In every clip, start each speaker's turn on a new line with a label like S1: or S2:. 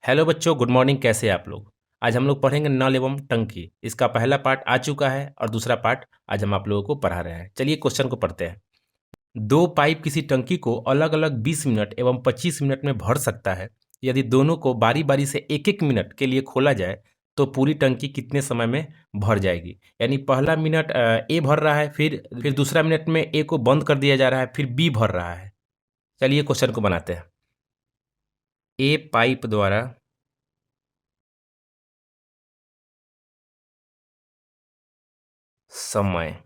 S1: Hello बच्चों, good morning. कैसे हैं आप लोग? आज हम लोग पढ़ेंगे नल एवं टंकी। इसका पहला पार्ट आ चुका है और दूसरा पार्ट आज हम आप लोगों को पढ़ा रहे हैं। चलिए क्वेश्चन को पढ़ते हैं। दो पाइप किसी टंकी को अलग अलग 20 मिनट एवं 25 मिनट में भर सकता है। यदि दोनों को बारी बारी से एक एक मिनट के लिए खोला जाए तो पूरी टंकी कितने समय में भर जाएगी? यानी पहला मिनट ए भर रहा है, फिर दूसरा मिनट में ए को बंद कर दिया जा रहा है, फिर बी भर रहा है। चलिए क्वेश्चन को बनाते हैं। ए पाइप द्वारा समय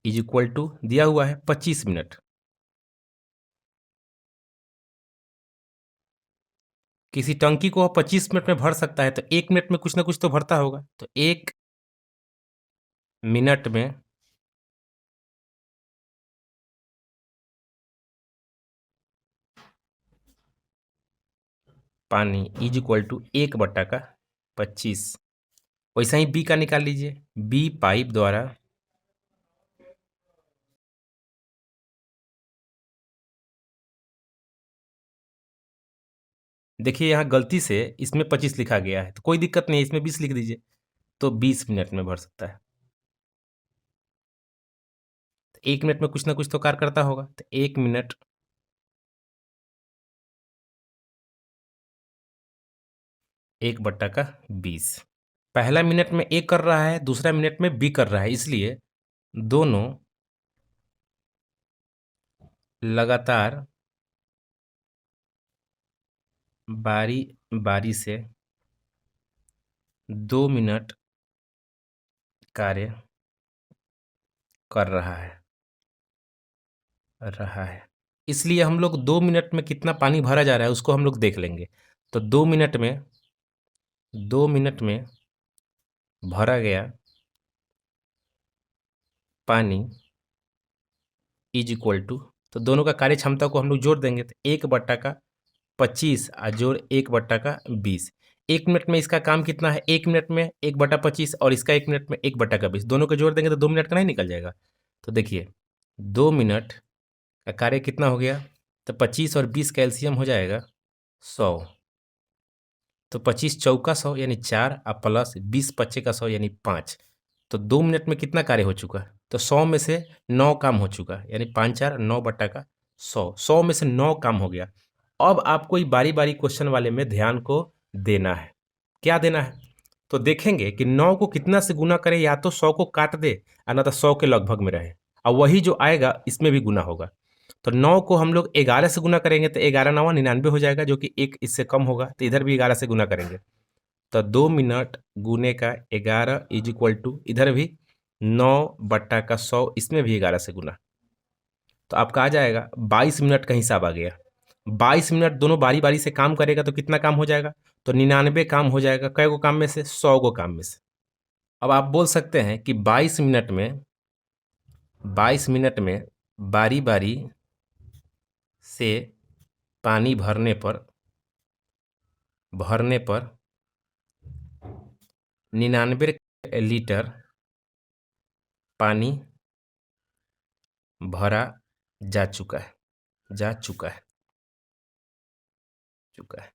S1: इज इक्वल टू दिया हुआ है 25 मिनट। किसी टंकी को 25 मिनट में भर सकता है तो एक मिनट में कुछ ना कुछ तो भरता होगा। तो एक मिनट में पानी इज इक्वल टू 1/25। वैसा ही बी का निकाल लीजिए। बी पाइप द्वारा देखिए यहाँ गलती से इसमें 25 लिखा गया है तो कोई दिक्कत नहीं है, इसमें 20 लिख दीजिए। तो 20 मिनट में भर सकता है। तो एक मिनट में कुछ ना कुछ तो कार्य करता होगा। तो 1 मिनट 1/20। पहला मिनट में ए कर रहा है, दूसरा मिनट में बी कर रहा है, इसलिए दोनों लगातार बारी बारी से 2 मिनट कार्य कर रहा है। इसलिए हम लोग 2 मिनट में कितना पानी भरा जा रहा है उसको हम लोग देख लेंगे। तो 2 मिनट में भरा गया पानी इज इक्वल टू, तो दोनों का कार्य क्षमता को हम लोग जोड़ देंगे। तो 1/25 और जोड़ 1/20। 1 मिनट में इसका काम कितना है? 1 मिनट में 1/25 और इसका 1 मिनट में 1/20। दोनों को जोड़ देंगे तो 2 मिनट का नहीं निकल जाएगा। तो देखिए 2 मिनट का कार्य कितना हो गया? तो 25 और 20 कैल्शियम हो जाएगा 100। तो 25 चौका 100 यानी 4 और प्लस 20 पच्चे का 100 यानी 5। तो 2 मिनट में कितना कार्य हो चुका? तो 100 में से 9 काम हो चुका, यानी 5×4 = 9/100। 100 में से 9 काम हो गया। अब आपको ये बारी बारी क्वेश्चन वाले में ध्यान को देना है। क्या देना है? तो देखेंगे कि 9 को कितना से गुना करें, या तो 100 को काट दे और ना तो 100 के लगभग में रहे, और वही जो आएगा इसमें भी गुना होगा। तो 9 को हम लोग 11 से गुना करेंगे तो 11×9 99 हो जाएगा, जो कि एक इससे कम होगा। तो इधर भी 11 से गुना करेंगे तो 2 मिनट गुने का 11 इज इक्वल टू इधर भी 9/100, इसमें भी 11 से गुना। तो आपका आ जाएगा 22 मिनट का हिसाब आ गया। 22 मिनट दोनों बारी बारी से काम करेगा तो कितना काम हो जाएगा? तो 99 काम हो जाएगा। कै गो काम में से? 100 गो काम में से। अब आप बोल सकते हैं कि 22 मिनट में बारी बारी से पानी भरने पर 99 लीटर पानी भरा जा चुका है जा चुका है चुका है।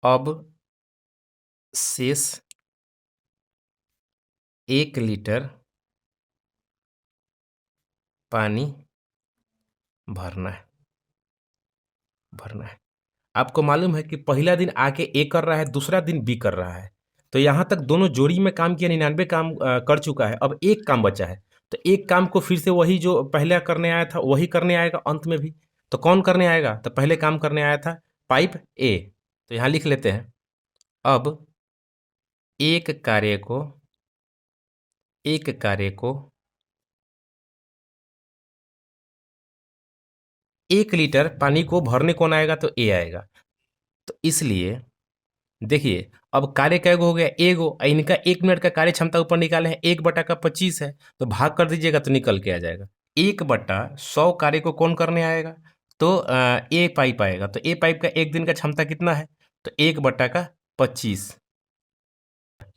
S1: अब शेष 1 लीटर पानी भरना है। आपको मालूम है कि पहला दिन आके ए कर रहा है, दूसरा दिन बी कर रहा है। तो यहाँ तक दोनों जोड़ी में काम किया, 99 काम कर चुका है। अब एक काम बचा है, तो एक काम को फिर से वही जो पहले करने आया था वही करने आएगा अंत में भी। तो कौन करने आएगा? तो पहले काम करने आया था पाइप ए। तो यहाँ लिख लेते हैं। अब एक कार्य को 1 लीटर पानी को भरने कौन आएगा? तो ए आएगा। तो इसलिए देखिए अब कार्य कै गो हो गया? एगो। इनका 1 मिनट का कार्य क्षमता ऊपर निकाले हैं, 1/25 है तो भाग कर दीजिएगा तो निकल के आ जाएगा। 1/100 कार्य को कौन करने आएगा? तो ए पाइप आएगा। तो ए पाइप का एक दिन का क्षमता कितना है? तो 1/25।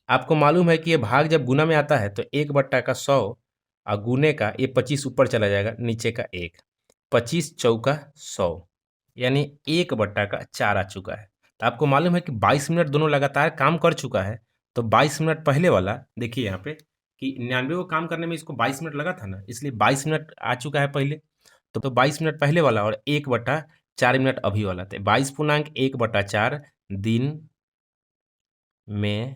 S1: आपको मालूम है कि ये भाग जब गुना में आता है तो 1/100 और गुने का ये 25 ऊपर चला जाएगा, नीचे का 1। 25 चौका 100 यानी 1/4 आ चुका है। तो आपको मालूम है कि 22 मिनट दोनों लगातार काम कर चुका है। तो 22 मिनट पहले वाला देखिए यहाँ पे कि 99 को काम करने में इसको 22 मिनट लगा था ना, इसलिए 22 मिनट आ चुका है पहले। तो 22 मिनट पहले वाला और 1/4 मिनट अभी वाला, तो 22.1/4 दिन में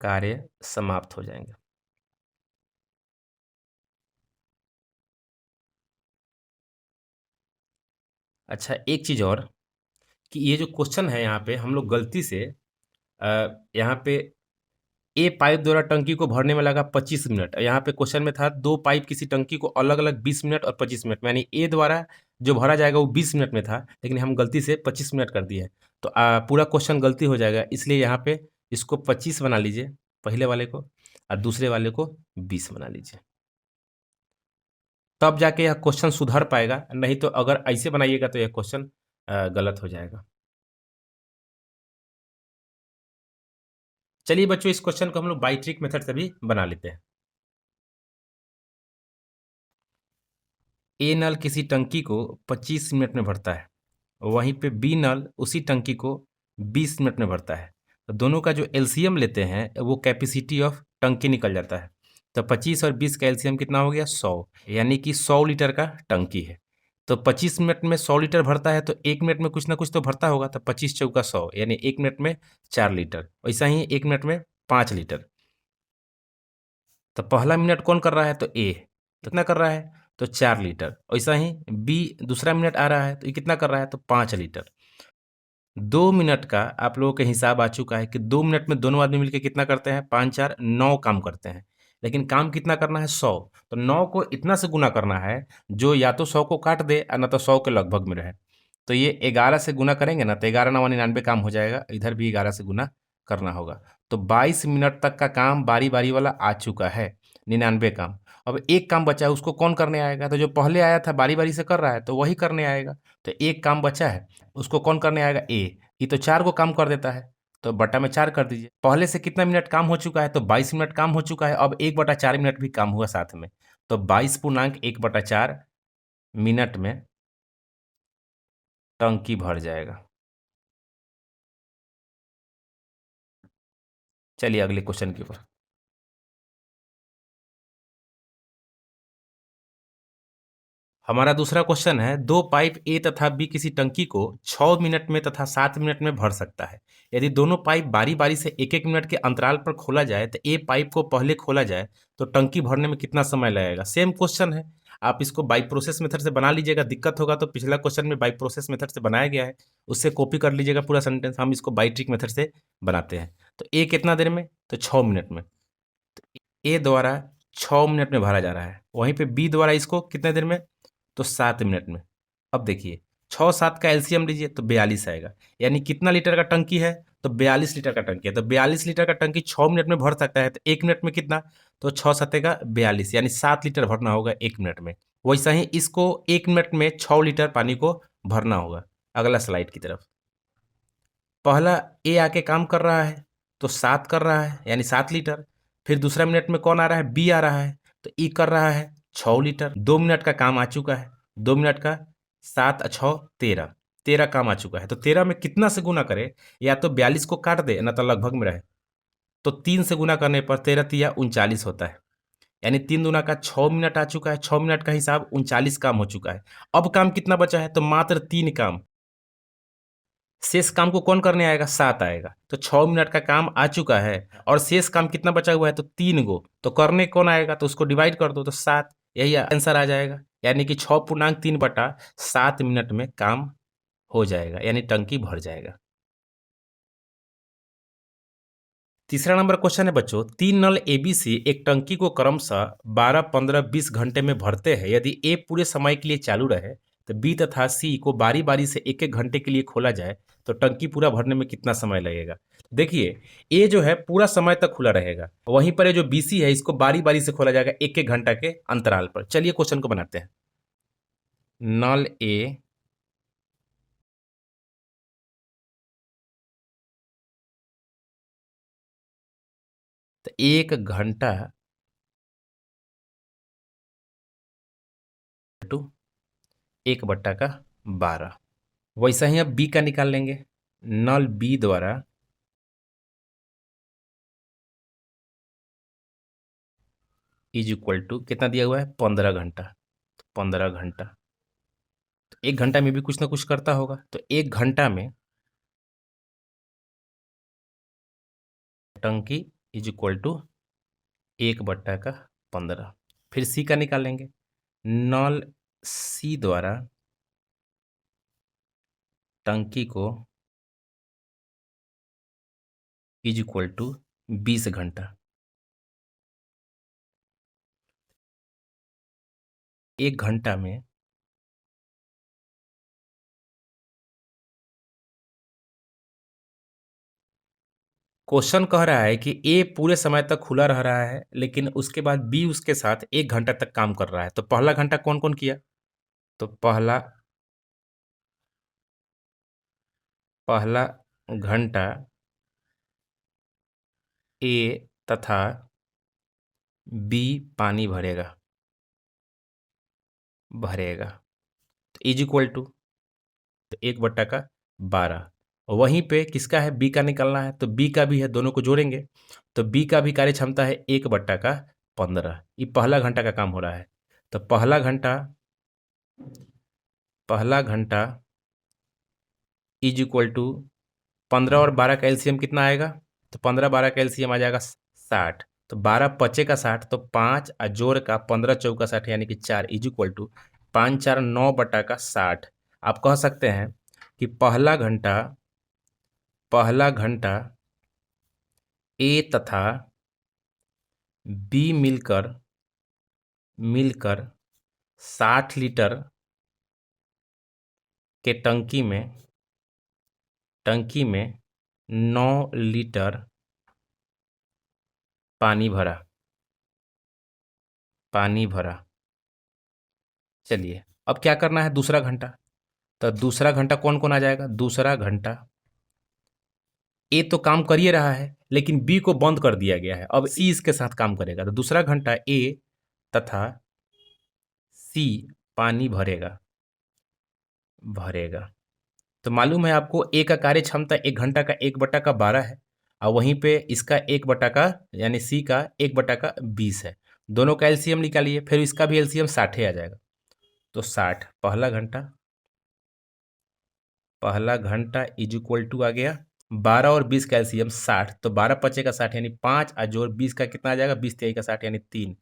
S1: कार्य समाप्त हो जाएंगे। अच्छा, एक चीज़ और कि ये जो क्वेश्चन है यहाँ पे हम लोग गलती से यहाँ पे ए पाइप द्वारा टंकी को भरने में लगा 25 मिनट। यहाँ पे क्वेश्चन में था दो पाइप किसी टंकी को अलग अलग 20 मिनट और 25 मिनट में, यानी ए द्वारा जो भरा जाएगा वो 20 मिनट में था, लेकिन हम गलती से 25 मिनट कर दिए हैं। तो पूरा क्वेश्चन गलती हो जाएगा, इसलिए यहाँ पे इसको 25 बना लीजिए पहले वाले को, और दूसरे वाले को 20 बना लीजिए। तब जाके यह क्वेश्चन सुधर पाएगा, नहीं तो अगर ऐसे बनाइएगा तो यह क्वेश्चन गलत हो जाएगा। चलिए बच्चों, इस क्वेश्चन को हम लोग बाई ट्रिक मेथड से भी बना लेते हैं। ए नल किसी टंकी को 25 मिनट में भरता है, वहीं पे बी नल उसी टंकी को 20 मिनट में भरता है। तो दोनों का जो एलसीएम लेते हैं वो कैपेसिटी ऑफ टंकी निकल जाता है। तो 25 और 20 का एलसीएम कितना हो गया? 100, यानी कि 100 लीटर का टंकी है। तो 25 मिनट में 100 लीटर भरता है, तो एक मिनट में कुछ ना कुछ तो भरता होगा। तो 25 चौका 100, यानी एक मिनट में 4 लीटर। वैसा ही एक मिनट में 5 लीटर। तो पहला मिनट कौन कर रहा है? तो ए। कितना कर रहा है? तो 4 लीटर। वैसा ही बी दूसरा मिनट आ रहा है, तो ये कितना कर रहा है? तो 5 लीटर। 2 मिनट का आप लोगों के हिसाब आ चुका है कि 2 मिनट में दोनों आदमी मिलकर कितना करते हैं? 5 4 9 काम करते हैं। लेकिन काम कितना करना है? 100। तो 9 को इतना से गुना करना है जो या तो 100 को काट दे और ना तो 100 के लगभग में रहे। तो ये 11 से गुना करेंगे ना, तो 11×9 = 99 काम हो जाएगा। इधर भी 11 से गुना करना होगा। तो 22 मिनट तक का काम बारी बारी वाला आ चुका है, 99 काम। अब एक काम बचा है, उसको कौन करने आएगा? तो जो पहले आया था बारी बारी से कर रहा है, तो वही करने आएगा। तो एक काम बचा है, उसको कौन करने आएगा? ए। ये तो 4 को काम कर देता है, तो बटा में 4 कर दीजिए। पहले से कितना मिनट काम हो चुका है? तो 22 मिनट काम हो चुका है। अब 1/4 मिनट भी काम हुआ साथ में, तो 22.1/4 मिनट में टंकी भर जाएगा। चलिए अगले क्वेश्चन के ऊपर। हमारा दूसरा क्वेश्चन है, दो पाइप ए तथा बी किसी टंकी को 6 मिनट में तथा 7 मिनट में भर सकता है। यदि दोनों पाइप बारी बारी से एक एक मिनट के अंतराल पर खोला जाए, तो ए पाइप को पहले खोला जाए तो टंकी भरने में कितना समय लगेगा? सेम क्वेश्चन है, आप इसको बाई प्रोसेस मेथड से बना लीजिएगा। दिक्कत होगा तो पिछला क्वेश्चन में बाई प्रोसेस मेथड से बनाया गया है, उससे कॉपी कर लीजिएगा पूरा सेंटेंस। हम इसको बाई ट्रिक मेथड से बनाते हैं। तो ए कितना देर में? तो 6 मिनट में। ए द्वारा 6 मिनट में भरा जा रहा है, वहीं पे बी द्वारा इसको कितने देर में? तो 7 मिनट में। अब देखिए 6 7 का एलसीएम लीजिए तो 42 आएगा। यानी कितना लीटर का टंकी है? तो 42 लीटर का टंकी है। तो 42 लीटर का टंकी 6 मिनट में भर सकता है, तो एक मिनट में कितना? तो 6 7 का 42, यानी 7 लीटर भरना होगा एक मिनट में। वैसा ही इसको एक मिनट में 6 लीटर पानी को भरना होगा। अगला स्लाइड की तरफ। पहला ए आके काम कर रहा है, तो 7 कर रहा है, यानी 7 लीटर। फिर दूसरा मिनट में कौन आ रहा है? बी आ रहा है, तो ई कर रहा है 6 लीटर। 2 मिनट का काम आ चुका है। 2 मिनट का 7 6 13, 13 काम आ चुका है। तो 13 में कितना से गुना करे? या तो 42 को काट दे ना तो लगभग में रहे। तो 3 से गुना करने पर 13 3 39 होता है। यानी 3 दूना का 6 मिनट आ चुका है। 6 मिनट का हिसाब 39 काम हो चुका है। अब काम कितना बचा है? तो मात्र 3 काम। शेष काम को कौन करने आएगा? 7 आएगा। तो 6 मिनट का काम आ चुका है और शेष काम कितना बचा हुआ है? तो 3 गो। तो करने कौन आएगा? तो उसको डिवाइड कर दो, तो 7। यही आंसर आ जाएगा, यानी कि 6.3/7 मिनट में काम हो जाएगा, यानी टंकी भर जाएगा। तीसरा नंबर क्वेश्चन है बच्चों, 3 नल एबीसी एक टंकी को क्रमशः 12 15 20 घंटे में भरते हैं। यदि ए पूरे समय के लिए चालू रहे, तो बी तथा सी को बारी बारी से एक एक घंटे के लिए खोला जाए, तो टंकी पूरा भरने में कितना समय लगेगा? देखिए, ए जो है पूरा समय तक खुला रहेगा, वहीं पर ये जो बीसी है इसको बारी बारी से खोला जाएगा एक एक घंटा के अंतराल पर। चलिए क्वेश्चन को बनाते हैं। नल ए तो 1 घंटा टू 1/4 12। वैसा ही अब बी का निकाल लेंगे। नल बी द्वारा इज इक्वल टू कितना दिया हुआ है, 15 घंटा। तो 15 घंटा, तो 1 घंटा में भी कुछ ना कुछ करता होगा, तो 1 घंटा में टंकी इज इक्वल टू 1/15। फिर सी का निकालेंगे। नल सी द्वारा टंकी को इज इक्वल टू 20 घंटा। 1 घंटा में क्वेश्चन कह रहा है कि ए पूरे समय तक खुला रह रहा है, लेकिन उसके बाद बी उसके साथ 1 घंटा तक काम कर रहा है। तो पहला घंटा कौन कौन किया, तो पहला पहला घंटा ए तथा बी पानी भरेगा भरेगा तो इज इक्वल टू, तो 1/12। वहीं पे किसका है, बी का निकलना है, तो बी का भी है, दोनों को जोड़ेंगे तो बी का भी कार्य क्षमता है 1/15। ये पहला घंटा का काम हो रहा है। तो पहला घंटा इज इक्वल टू 15 और 12 का एलसीएम कितना आएगा, तो 15-12 का एलसीएम आ जाएगा 60। तो 12 × 5 = 60, तो 5 और जोड़ का 15 × 4 = 60, यानी कि 4 इज इक्वल टू 5×4=9/60। आप कह सकते हैं कि पहला घंटा ए तथा बी मिलकर 60 लीटर के टंकी में 9 लीटर पानी भरा। चलिए अब क्या करना है, दूसरा घंटा। तो दूसरा घंटा कौन कौन आ जाएगा, दूसरा घंटा ए तो काम कर ही रहा है, लेकिन बी को बंद कर दिया गया है। अब सी इसके साथ काम करेगा, तो दूसरा घंटा ए तथा सी पानी भरेगा। तो मालूम है आपको ए का कार्य क्षमता 1 घंटा का 1/12 है, और वहीं पे इसका 1 का यानी सी का 1/20 है। दोनों का एलसीएम निकालिए, फिर इसका भी एलसीएम 60 आ जाएगा। तो 60 पहला घंटा इज इक्वल टू आ गया 12 और 20 का एलसीएम 60, तो 12 पचे का 60 यानी 5 और जोड़ 20 का कितना आ जाएगा, 20 तिहाई का 60 यानी 3,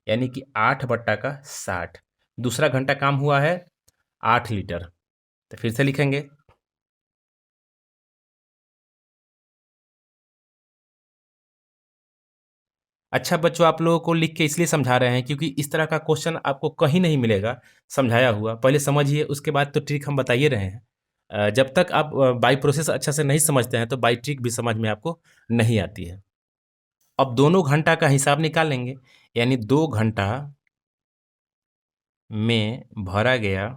S1: यानी कि 8/60। दूसरा घंटा काम हुआ है 8 लीटर। तो फिर से लिखेंगे, अच्छा बच्चों, आप लोगों को लिख के इसलिए समझा रहे हैं क्योंकि इस तरह का क्वेश्चन आपको कहीं नहीं मिलेगा समझाया हुआ। पहले समझिए, उसके बाद तो ट्रिक हम बताइए रहे हैं। जब तक आप बाई प्रोसेस अच्छा से नहीं समझते हैं तो बाई ट्रिक भी समझ में आपको नहीं आती है। अब दोनों घंटा का हिसाब निकाल लेंगे, यानी 2 घंटा में भरा गया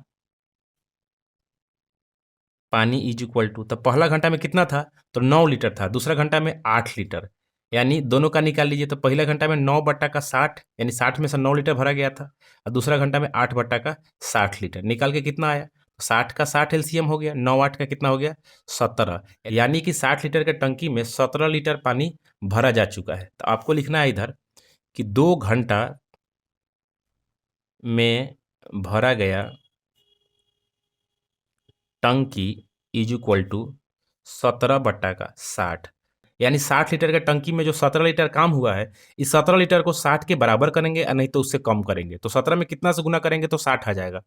S1: पानी इज इक्वल टू, तो पहला घंटा में कितना था, तो 9 लीटर था। दूसरा घंटा में 8 लीटर, यानी दोनों का निकाल लीजिए। तो पहले घंटा में 9/60 यानी 60 में से 9 लीटर भरा गया था, और दूसरा घंटा में 8/60 लीटर निकाल के कितना आया, तो 60 का 60 एलसीएम हो गया, 9 8 का कितना हो गया, 17, यानी कि 60 लीटर के टंकी में 17 लीटर पानी भरा जा चुका है। तो आपको लिखना है इधर कि 2 घंटा में भरा गया टंकी इज इक्वल टू 17/60, यानी 60 लीटर के टंकी में जो 17 लीटर काम हुआ है, इस 17 लीटर को 60 के बराबर करेंगे और नहीं तो उससे कम करेंगे। तो 17 में कितना से गुना करेंगे तो 60 आ जाएगा।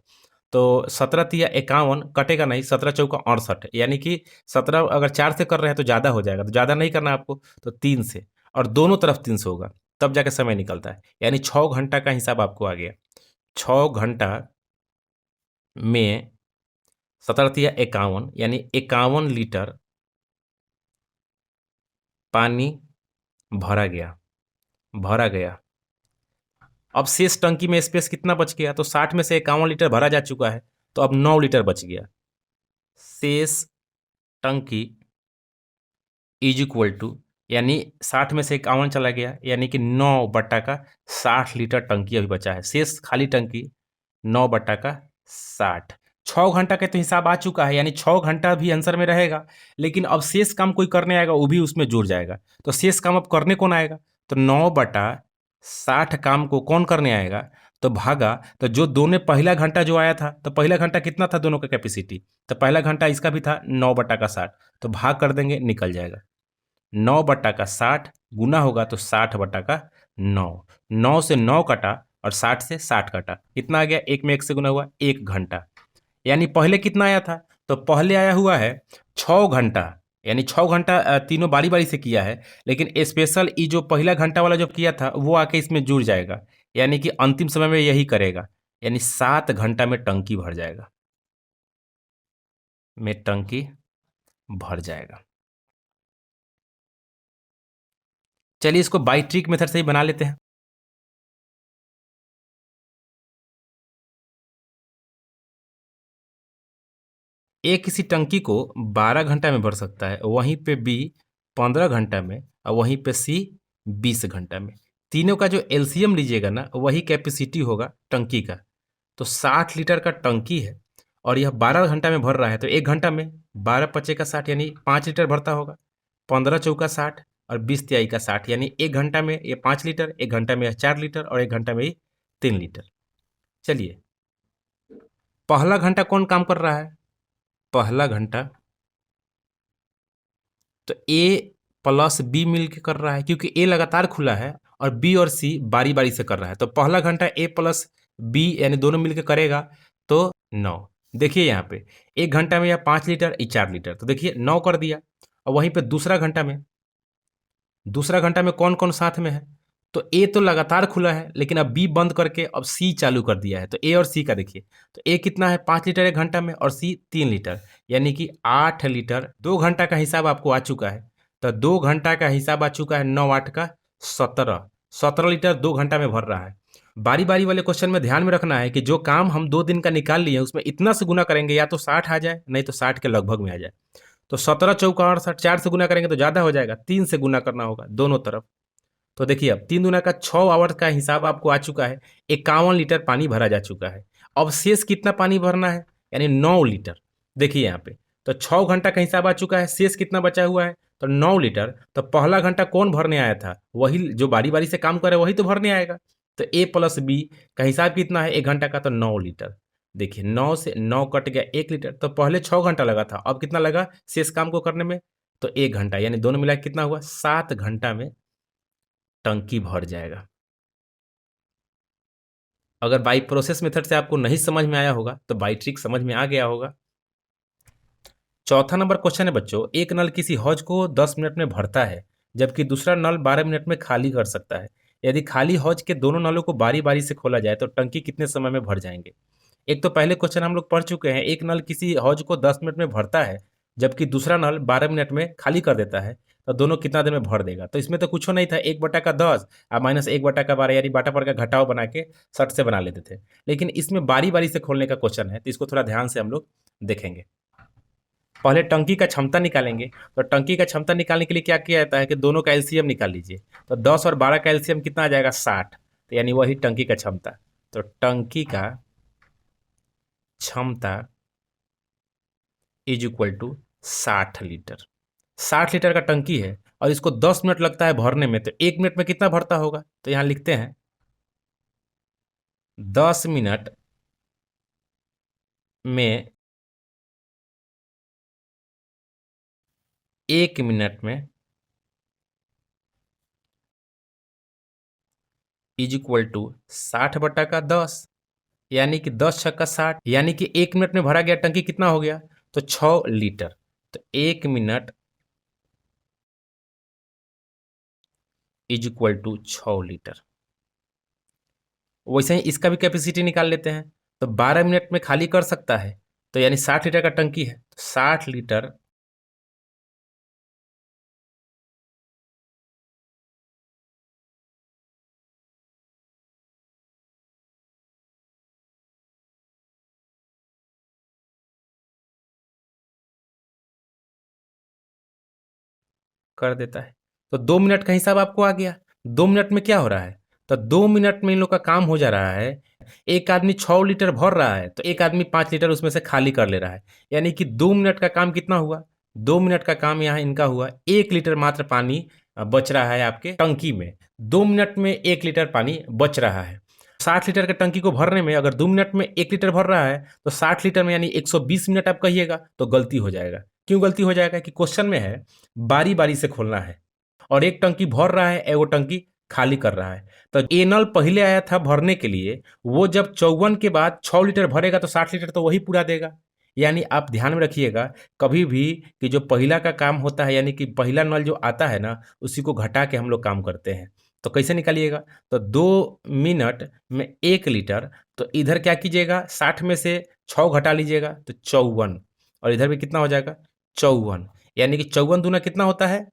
S1: तो 17 तिया 51 कटेगा नहीं, 17 चौका 68, यानी कि 17 अगर 4 से कर रहे हैं तो ज़्यादा हो जाएगा। तो ज़्यादा नहीं करना आपको, तो 3 से, और दोनों तरफ 3 से होगा, तब जाके समय निकलता है। यानी 6 घंटा का हिसाब आपको आ गया। 6 घंटा में 17 तिया 51, यानी 51 लीटर पानी भरा गया। अब शेष टंकी में स्पेस कितना बच गया, तो 60 में से 51 लीटर भरा जा चुका है, तो अब 9 लीटर बच गया। शेष टंकी इज इक्वल टू, यानी 60 में से 51 चला गया, यानी कि 9/60 लीटर टंकी अभी बचा है। शेष खाली टंकी 9/60। 6 घंटा का तो हिसाब आ चुका है, यानी 6 घंटा भी आंसर में रहेगा। लेकिन अब शेष काम कोई करने आएगा, वो भी उसमें जुड़ जाएगा। तो शेष काम अब करने कौन आएगा? तो 9/60 काम को कौन करने आएगा? तो भागा, तो जो दोनों पहला घंटा जो आया था, तो पहला घंटा कितना था दोनों का कैपेसिटी? तो पहला घंटा इसका भी था 9/60, तो भाग कर देंगे, निकल जाएगा। 9/60 गुना होगा तो 60/9। 9 से 9 कटा और 60 से 60 कटा, कितना आ गया? एक में एक से गुना हुआ 1 घंटा। यानी पहले कितना आया था? तो पहले आया हुआ है 6 घंटा, यानी 6 घंटा तीनों बारी बारी से किया है। लेकिन स्पेशल ये जो पहला घंटा वाला जो किया था वो आके इसमें जुड़ जाएगा, यानी कि अंतिम समय में यही करेगा, यानी 7 घंटा में टंकी भर जाएगा, में टंकी भर जाएगा। चलिए इसको बाई ट्रिक मेथड से ही बना लेते हैं। ए किसी टंकी को 12 घंटा में भर सकता है, वहीं पे बी 15 घंटा में, और वहीं पे सी 20 घंटा में। तीनों का जो एलसीएम लीजिएगा ना, वही कैपेसिटी होगा टंकी का। तो 60 लीटर का टंकी है और यह 12 घंटा में भर रहा है, तो 1 घंटा में 12 × 5 = 60, यानी 5 लीटर भरता होगा। 15 × 4 = 60 और 20 × 3 = 60, यानी 1 घंटा में ये 5 लीटर, 1 घंटा में यह 4 लीटर और 1 घंटा में ये 3 लीटर। चलिए पहला घंटा कौन काम कर रहा है? पहला घंटा तो ए प्लस बी मिल के कर रहा है, क्योंकि ए लगातार खुला है और बी और सी बारी बारी से कर रहा है। तो पहला घंटा ए प्लस बी यानी दोनों मिलकर करेगा तो 9। देखिए यहाँ पे 1 घंटा में यह 5 लीटर, ये 4 लीटर, तो देखिए 9 कर दिया। और वहीं पे दूसरा घंटा में कौन कौन साथ में है? तो ए तो लगातार खुला है, लेकिन अब बी बंद करके अब सी चालू कर दिया है। तो ए और सी का देखिए, तो ए कितना है? 5 लीटर 1 घंटा में, और सी 3 लीटर, यानी कि 8 लीटर। 2 घंटा का हिसाब आपको आ चुका है। तो 2 घंटा का हिसाब आ चुका है, 9 × 8 = 17। 17 लीटर 2 घंटा में भर रहा है। बारी बारी वाले क्वेश्चन में ध्यान में रखना है कि जो काम हम 2 दिन का निकाल लिए उसमें इतना से गुना करेंगे, या तो 60 आ जाए, नहीं तो 60 के लगभग में आ जाए। तो 17 × 4 = 68, 4 से गुना करेंगे तो ज़्यादा हो जाएगा, 3 से गुना करना होगा दोनों तरफ। तो देखिए अब 3 दूना का 6 आवर का हिसाब आपको आ चुका है। 51 लीटर पानी भरा जा चुका है। अब शेष कितना पानी भरना है? यानी 9 लीटर। देखिए यहाँ पे तो 6 घंटा का हिसाब आ चुका है, शेष कितना बचा हुआ है? तो 9 लीटर। तो पहला घंटा कौन भरने आया था? वही जो बारी बारी से काम करे वही तो भरने आएगा। तो ए प्लस बी का हिसाब कितना है 1 घंटा का? तो 9 लीटर। देखिए 9 से 9 कट गया 1 लीटर, तो पहले 6 घंटा लगा था, अब कितना लगा शेष काम को करने में? तो 1 घंटा, यानी दोनों मिला कितना हुआ? 7 घंटा में टंकी भर जाएगा। अगर बाई प्रोसेस मेथड से आपको नहीं समझ में आया होगा तो बाई ट्रिक समझ में आ गया होगा। चौथा नंबर क्वेश्चन है बच्चों, एक नल किसी हौज को 10 मिनट में भरता है, जबकि दूसरा नल 12 मिनट में खाली कर सकता है। यदि खाली हौज के दोनों नलों को बारी बारी से खोला जाए तो टंकी कितने समय में भर जाएंगे? एक तो पहले क्वेश्चन हम लोग पढ़ चुके हैं, एक नल किसी हौज को 10 मिनट में भरता है, जबकि दूसरा नल 12 मिनट में खाली कर देता है, तो दोनों कितना देर में भर देगा? तो इसमें तो कुछ नहीं था, 1/10 और -1/12, यानी बाटा पर का घटाव बना के सट से बना लेते थे। लेकिन इसमें बारी बारी से खोलने का क्वेश्चन है, तो इसको थोड़ा ध्यान से हम लोग देखेंगे। पहले टंकी का क्षमता निकालेंगे। तो टंकी का क्षमता निकालने के लिए क्या किया जाता है कि दोनों का एलसीएम निकाल लीजिए। तो 10 और 12 का एलसीएम कितना आ जाएगा? 60। तो यानी वही टंकी का क्षमता। तो टंकी का क्षमता is equal to 60 litre. 60 litre का टंकी है और इसको 10 मिनट लगता है भरने में, तो 1 मिनट में कितना भरता होगा? तो यहाँ लिखते हैं 10 मिनट में 1 मिनट में इज इक्वल टू 60/10, यानी कि 10×6 = 60, यानी कि 1 मिनट में भरा गया टंकी कितना हो गया? तो 6 लीटर। तो 1 minute is equal to 6 litre. वैसे ही इसका भी कैपेसिटी निकाल लेते हैं। तो 12 मिनट में खाली कर सकता है, तो यानी 60 लीटर का टंकी है, तो 60 लीटर कर देता है। तो 2 मिनट का हिसाब आपको आ गया। 2 मिनट में क्या हो रहा है? तो 2 मिनट में इन लोग का काम हो जा रहा है एक आदमी 6 लीटर भर रहा है तो एक आदमी 5 लीटर उसमें से खाली कर ले रहा है, यानी कि 2 मिनट का काम कितना हुआ? 2 मिनट का काम यहाँ इनका हुआ, 1 लीटर मात्र पानी बच रहा है आपके टंकी में। 2 मिनट में 1 लीटर पानी बच रहा है। 60 लीटर के टंकी को भरने में अगर 2 मिनट में 1 लीटर भर रहा है तो 60 लीटर में यानी 120 मिनट आप कहिएगा तो गलती हो जाएगा। क्यों गलती हो जाएगा? कि क्वेश्चन में है बारी बारी से खोलना है और एक टंकी भर रहा है, एगो टंकी खाली कर रहा है। तो ए नल पहले आया था भरने के लिए, वो जब 54 के बाद 6 लीटर भरेगा तो 60 लीटर तो वही पूरा देगा। यानी आप ध्यान में रखिएगा कभी भी कि जो पहला का काम होता है यानी कि पहला नल जो आता है ना उसी को घटा के हम लोग काम करते हैं। तो कैसे निकालिएगा? तो 2 मिनट में 1 लीटर, तो इधर क्या कीजिएगा 60 में से 6 घटा लीजिएगा तो 54, और इधर भी कितना हो जाएगा 54, यानी कि 54 दूना कितना होता है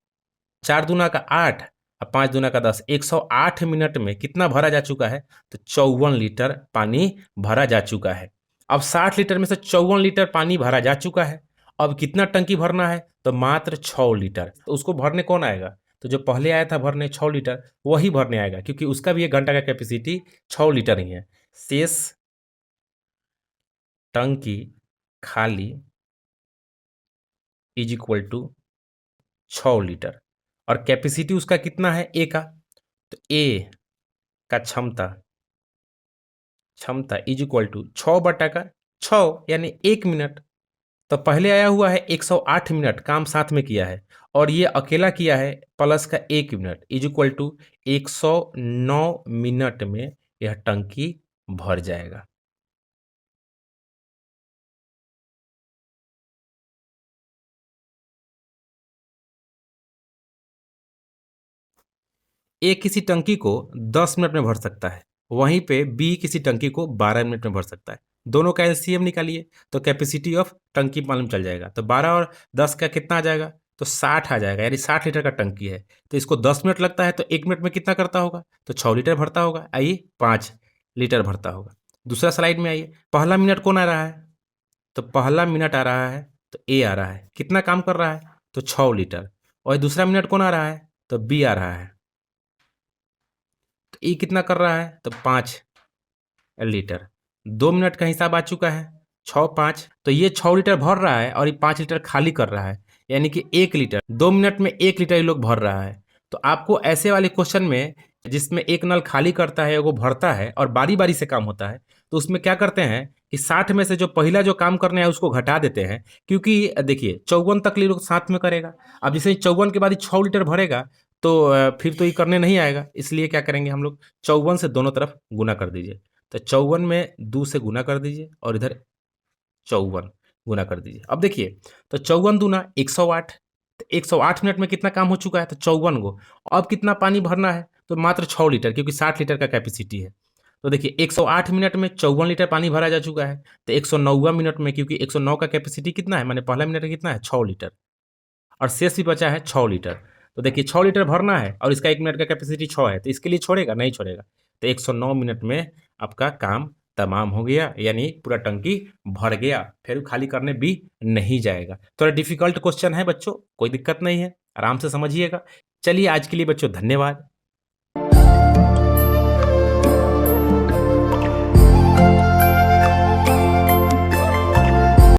S1: 4 दूना का 8 और 5 दूना का 10, 108 मिनट में कितना भरा जा चुका है? तो 54 लीटर पानी भरा जा चुका है। अब 60 लीटर में से 54 लीटर पानी भरा जा चुका है। अब कितना टंकी भरना है? तो मात्र 6 लीटर। तो उसको भरने कौन आएगा? तो जो पहले आया था भरने 6 लीटर वही भरने आएगा, क्योंकि उसका भी 1 घंटा का कैपेसिटी 6 लीटर ही है। शेष टंकी खाली इज इक्वल टू 6 लीटर, और कैपेसिटी उसका कितना है ए का? तो ए का क्षमता क्षमता इज इक्वल टू 6/6 यानी 1 मिनट। तो पहले आया हुआ है 108 मिनट काम साथ में किया है, और ये अकेला किया है प्लस का 1 minute is equal to 109 minute में यह टंकी भर जाएगा। ए किसी टंकी को 10 मिनट में भर सकता है, वहीं पे बी किसी टंकी को 12 मिनट में भर सकता है। दोनों का एलसीएम निकालिए तो कैपेसिटी ऑफ टंकी मालूम चल जाएगा। तो 12 और 10 का कितना आ जाएगा? तो 60 आ जाएगा, यानी 60 लीटर का टंकी है। तो इसको 10 मिनट लगता है तो 1 मिनट में कितना करता होगा? तो 6 लीटर भरता होगा। आइए 5 लीटर भरता होगा। दूसरा स्लाइड में आइए, पहला मिनट कौन आ रहा है? तो पहला मिनट आ रहा है तो ए आ रहा है, कितना काम कर रहा है? तो 6 लीटर। और दूसरा मिनट कौन आ रहा है? तो बी आ रहा है, तो ई कितना कर रहा है? तो 5 लीटर। 2 मिनट का हिसाब आ चुका है, 6 5, तो ये 6 लीटर भर रहा है और ये 5 लीटर खाली कर रहा है, यानी कि 1 लीटर 2 मिनट में 1 लीटर ये लोग भर रहा है। तो आपको ऐसे वाले क्वेश्चन में जिसमें एक नल खाली करता है वो भरता है और बारी बारी से काम होता है, तो उसमें क्या करते हैं कि 60 में से जो पहला जो काम करने है उसको घटा देते हैं, क्योंकि देखिए 54 तक ये लोग साथ में करेगा। अब जैसे 54 के बाद ही 6 लीटर भरेगा तो फिर तो ये करने नहीं आएगा, इसलिए क्या करेंगे हम लोग 54 से दोनों तरफ गुना कर दीजिए। तो 54 में 2 से गुना कर दीजिए और इधर 54 गुना कर दीजिए। अब देखिए तो 54 दूना 108, तो 108 मिनट में कितना काम हो चुका है? तो 54 गो। अब कितना पानी भरना है? तो मात्र 6 लीटर, क्योंकि 60 लीटर का कैपेसिटी है। तो देखिए 108 मिनट में 54 लीटर पानी भरा जा चुका है। तो 109 मिनट में, क्योंकि 109 का कैपेसिटी कितना है, माने पहला मिनट कितना है 6 लीटर, और शेष भी बचा है 6 लीटर। तो देखिए 6 लीटर भरना है और इसका 1 मिनट का कैपेसिटी 6 है, तो इसके लिए छोड़ेगा नहीं छोड़ेगा। तो 109 मिनट में आपका काम तमाम हो गया, यानी पूरा टंकी भर गया, फिर खाली करने भी नहीं जाएगा। थोड़ा डिफिकल्ट क्वेश्चन है बच्चों, कोई दिक्कत नहीं है, आराम से समझिएगा। चलिए आज के लिए बच्चों धन्यवाद।